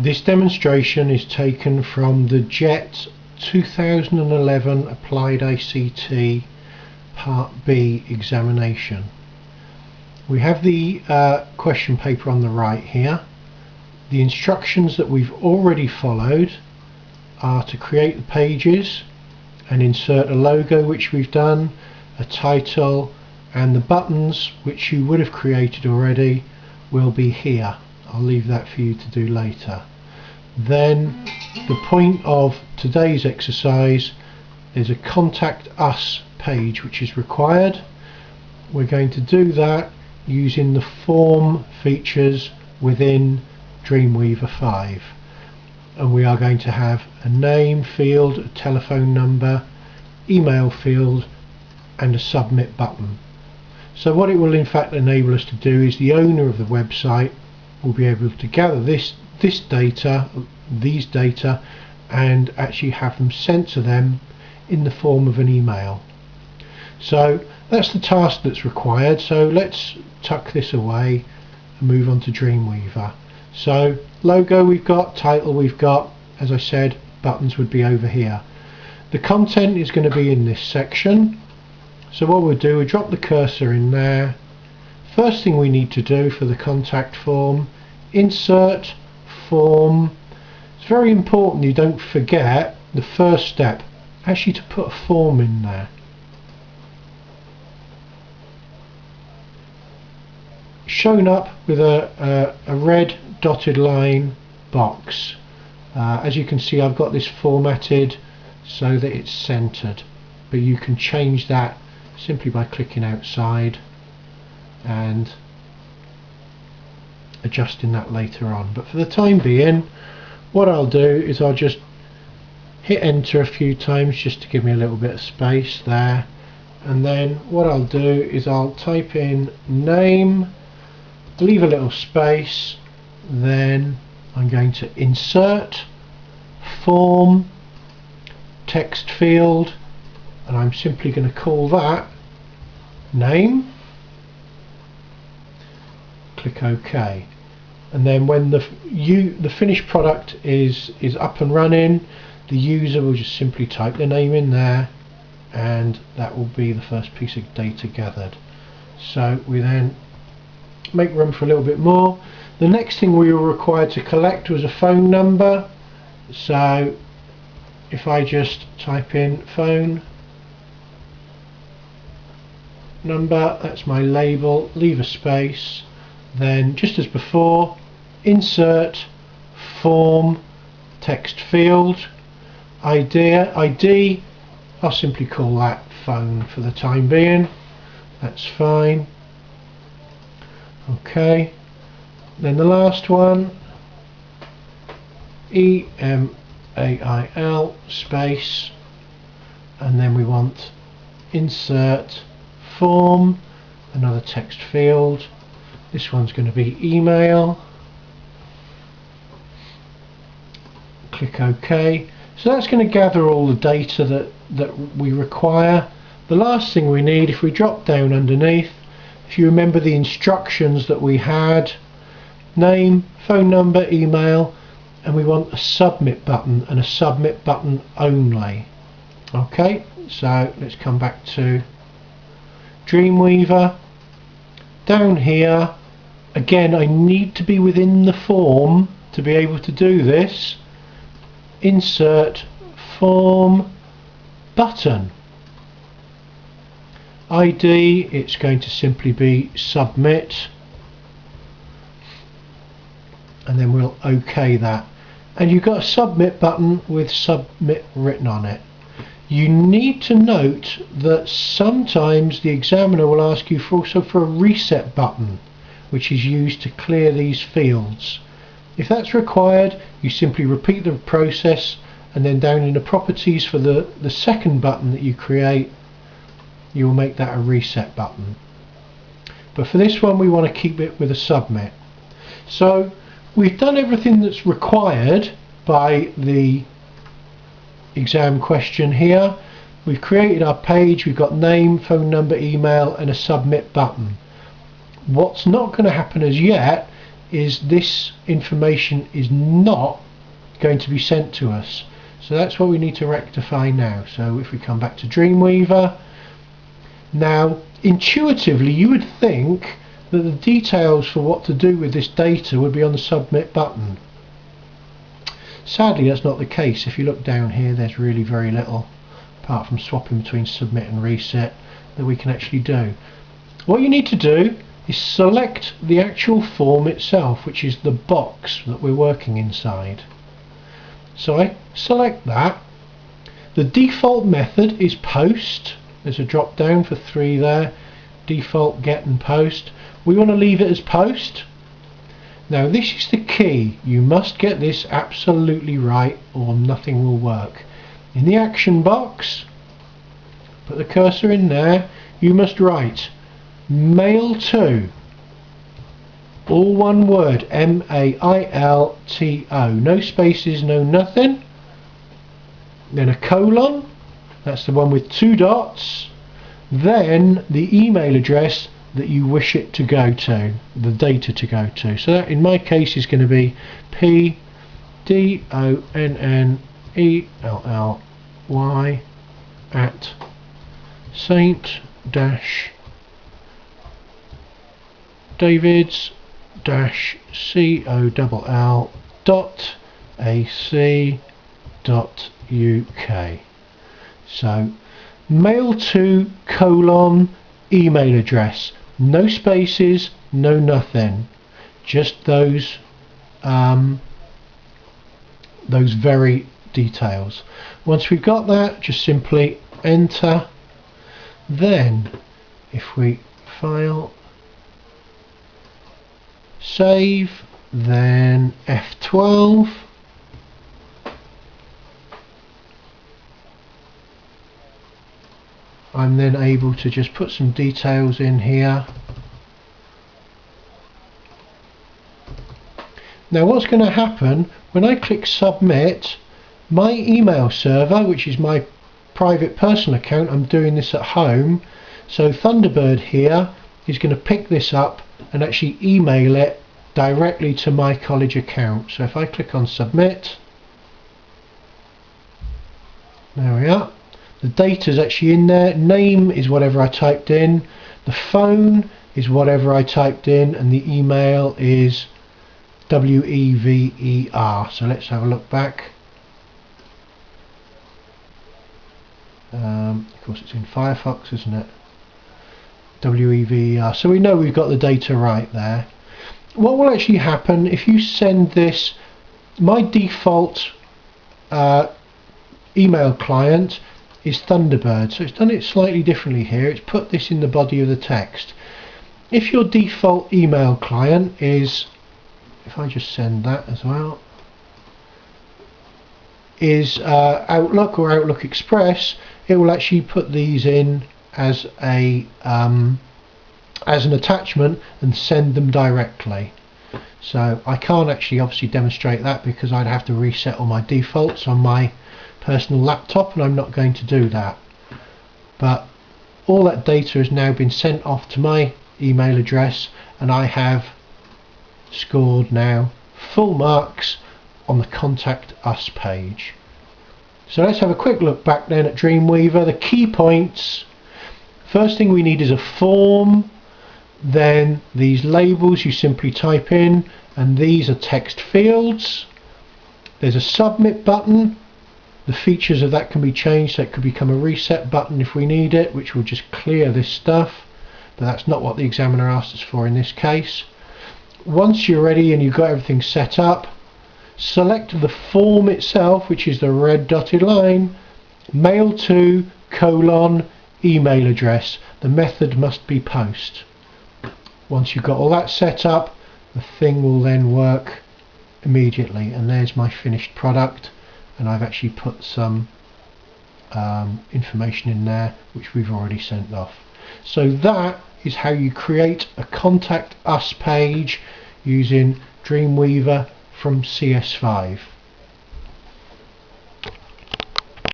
This demonstration is taken from the JET 2011 Applied ACT Part B examination. We have the question paper on the right here. The instructions that we've already followed are to create the pages and insert a logo, which we've done, a title, and the buttons, which you would have created already, will be here. I'll leave that for you to do later. Then the point of today's exercise is a contact us page which is required. We're going to do that using the form features within Dreamweaver 5, and we are going to have a name field, a telephone number, email field, and a submit button. So what it will in fact enable us to do is the owner of the website will be able to gather these data, and actually have them sent to them in the form of an email. So that's the task that's required. So let's tuck this away and move on to Dreamweaver. So logo we've got, title we've got, as I said, buttons would be over here. The content is going to be in this section. So what we'll do, we drop the cursor in there. First thing we need to do for the contact form, insert form. It's very important you don't forget the first step, actually to put a form in there. Shown up with a red dotted line box. As you can see, I've got this formatted so that it's centered, but you can change that simply by clicking outside and adjusting that later on. But for the time being, what I'll do is I'll just hit enter a few times just to give me a little bit of space there, and then what I'll do is I'll type in name, leave a little space, then I'm going to insert form text field, and I'm simply going to call that name. Click OK, and then when the finished product is up and running, the user will just simply type their name in there, and that will be the first piece of data gathered. So we then make room for a little bit more. The next thing we were required to collect was a phone number. So if I just type in phone number, that's my label, leave a space, then just as before, insert form text field, ID, I'll simply call that phone for the time being, that's fine. Okay, then the last one, email space, and then we want insert form, another text field. This one's going to be email. Click OK. So that's going to gather all the data that we require. The last thing we need, if we drop down underneath, if you remember the instructions that we had, name, phone number, email, and we want a submit button, and a submit button only. Okay, so let's come back to Dreamweaver. Down here, again, I need to be within the form to be able to do this. Insert form button. ID, it's going to simply be submit, and then we'll OK that, and you've got a submit button with submit written on it. You need to note that sometimes the examiner will ask you also for a reset button, which is used to clear these fields. If that's required, you simply repeat the process, and then down in the properties for the second button that you create, you will make that a reset button. But for this one, we want to keep it with a submit. So we've done everything that's required by the exam question here. We've created our page, we've got name, phone number, email, and a submit button. What's not going to happen as yet is this information is not going to be sent to us. So that's what we need to rectify now. So if we come back to Dreamweaver, now intuitively you would think that the details for what to do with this data would be on the submit button. Sadly that's not the case. If you look down here, there's really very little, apart from swapping between submit and reset, that we can actually do. What you need to do is select the actual form itself, which is the box that we're working inside. So I select that. The default method is post. There's a drop down for 3 there, default, get and post. We want to leave it as post. Now this is the key. You must get this absolutely right or nothing will work. In the action box, put the cursor in there, you must write mail to, all one word, M-A-I-L-T-O, no spaces, no nothing, then a colon, that's the one with 2 dots, then the email address that you wish it to go to, the data to go to. So that in my case is going to be PDONNELLY at St.Davids-COLL.ac.uk. So mail to colon email address, no spaces, no nothing, just those very details. Once we've got that, just simply enter. Then if we file, save, then F12, I'm then able to just put some details in here. Now what's going to happen when I click submit, my email server, which is my private personal account, I'm doing this at home, so Thunderbird here is going to pick this up and actually email it directly to my college account. So if I click on submit, there we are. The data is actually in there. Name is whatever I typed in. The phone is whatever I typed in, and the email is WEVER. So let's have a look back. Of course it's in Firefox, isn't it? WEVER. So we know we've got the data right there. What will actually happen if you send this, my default email client is Thunderbird, so it's done it slightly differently here. It's put this in the body of the text. If your default email client is, if I just send that as well, is Outlook or Outlook Express, it will actually put these in as an attachment and send them directly. So I can't actually obviously demonstrate that because I'd have to reset all my defaults on my personal laptop, and I'm not going to do that. But all that data has now been sent off to my email address, and I have scored now full marks on the Contact Us page. So let's have a quick look back then at Dreamweaver. The key points: first thing we need is a form, then these labels you simply type in, and these are text fields. There's a submit button. The features of that can be changed, so it could become a reset button if we need it, which will just clear this stuff, but that's not what the examiner asked us for in this case. Once you're ready and you've got everything set up, select the form itself, which is the red dotted line, mail to colon email address. The method must be post. Once you've got all that set up, the thing will then work immediately, and there's my finished product. And I've actually put some information in there which we've already sent off. So that is how you create a Contact Us page using Dreamweaver from CS5.